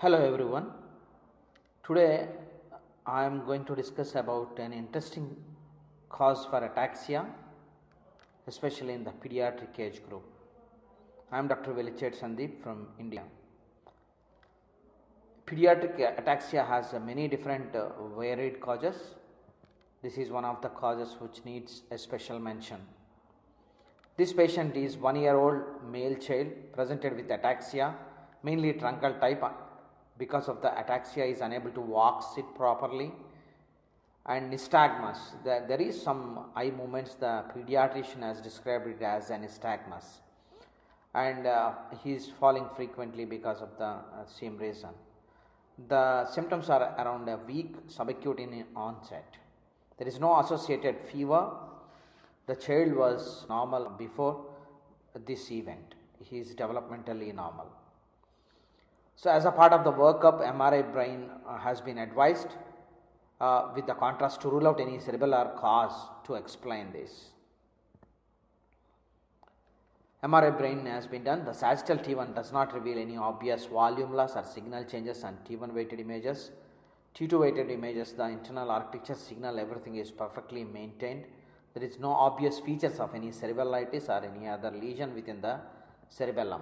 Hello everyone. Today I am going to discuss about an interesting cause for ataxia, especially in the pediatric age group. I am Dr. Velichet Sandeep from India. Pediatric ataxia has many different varied causes. This is one of the causes which needs a special mention. This patient is 1-year-old male child presented with ataxia, mainly truncal type. Because of the ataxia is unable to walk, sit properly, and nystagmus. There is some eye movements. The pediatrician has described it as a nystagmus, and he is falling frequently because of the same reason. The symptoms are around a week, subacute in onset. There is no associated fever. The child was normal before this event. He is developmentally normal. So, as a part of the workup, MRI brain has been advised with the contrast to rule out any cerebellar cause to explain this. MRI brain has been done. The sagittal T1 does not reveal any obvious volume loss or signal changes on T1 weighted images. T2 weighted images, the internal architecture, signal, everything is perfectly maintained. There is no obvious features of any cerebellitis or any other lesion within the cerebellum.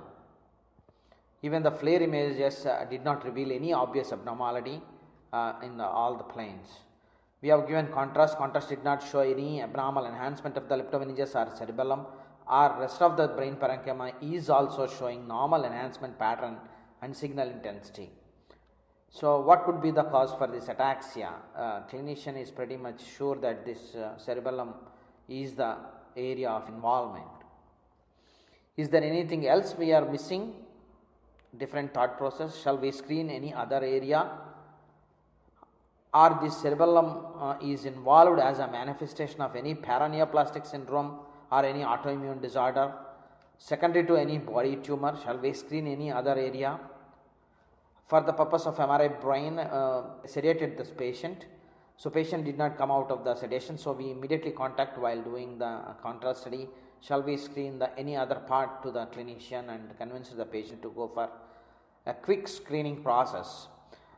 Even the FLAIR images did not reveal any obvious abnormality in all the planes. We have given contrast. Contrast did not show any abnormal enhancement of the leptomeninges or cerebellum. Our rest of the brain parenchyma is also showing normal enhancement pattern and signal intensity. So, what could be the cause for this ataxia? Clinician is pretty much sure that this cerebellum is the area of involvement. Is there anything else we are missing? Different thought process. Shall we screen any other area? Or this cerebellum is involved as a manifestation of any paraneoplastic syndrome or any autoimmune disorder secondary to any body tumor? Shall we screen any other area? For the purpose of MRI brain, sedated this patient. So, patient did not come out of the sedation. So, we immediately contact while doing the contrast study. Shall we screen any other part to the clinician and convince the patient to go for a quick screening process.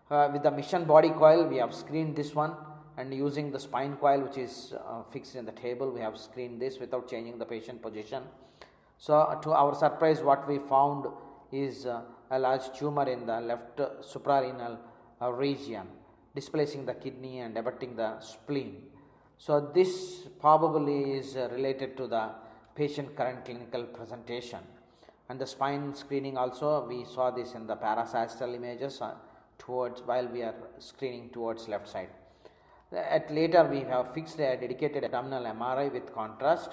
With the mission body coil, we have screened this one, and using the spine coil which is fixed in the table, we have screened this without changing the patient position. So, to our surprise, what we found is a large tumor in the left suprarenal region, displacing the kidney and abutting the spleen. So, this probably is related to the patient current clinical presentation. And the spine screening also, we saw this in the parasagittal images towards while we are screening towards left side. At later we have fixed a dedicated abdominal MRI with contrast.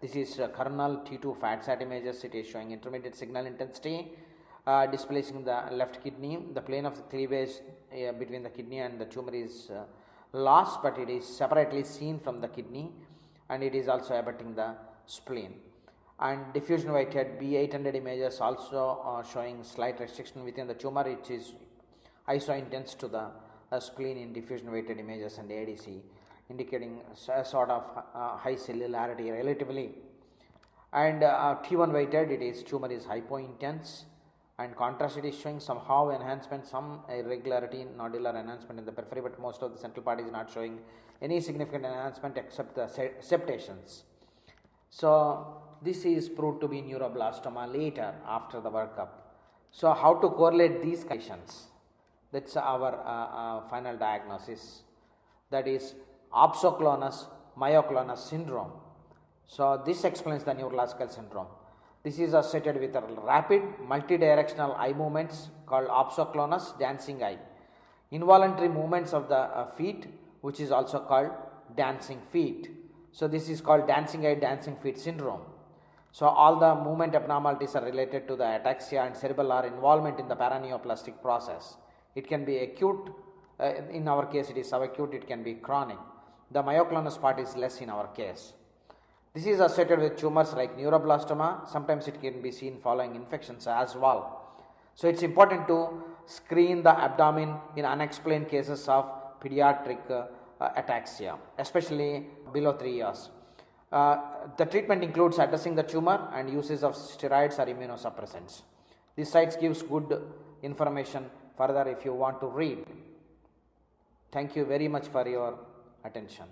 This is coronal T2 fat sat images. It is showing intermediate signal intensity, displacing the left kidney. The plane of the cleavage between the kidney and the tumor is lost, but it is separately seen from the kidney, and it is also abutting the spleen. And diffusion weighted B800 images also showing slight restriction within the tumor, which is iso-intense to the spleen in diffusion weighted images and ADC, indicating a sort of high cellularity relatively. And T1 weighted, it is tumor is hypo-intense, and contrast it is showing somehow enhancement, some irregularity, nodular enhancement in the periphery, but most of the central part is not showing any significant enhancement except the septations. So, this is proved to be neuroblastoma later after the workup. So, how to correlate these conditions? That is our final diagnosis, that is opsoclonus myoclonus syndrome. So, this explains the neurological syndrome. This is associated with rapid multidirectional eye movements called opsoclonus dancing eye. Involuntary movements of the feet, which is also called dancing feet. So, this is called dancing eye, dancing feet syndrome. So, all the movement abnormalities are related to the ataxia and cerebellar involvement in the paraneoplastic process. It can be acute, in our case it is subacute, it can be chronic. The myoclonus part is less in our case. This is associated with tumors like neuroblastoma. Sometimes it can be seen following infections as well. So, it is important to screen the abdomen in unexplained cases of pediatric ataxia, especially below 3 years. The treatment includes addressing the tumor and uses of steroids or immunosuppressants. This site gives good information further if you want to read. Thank you very much for your attention.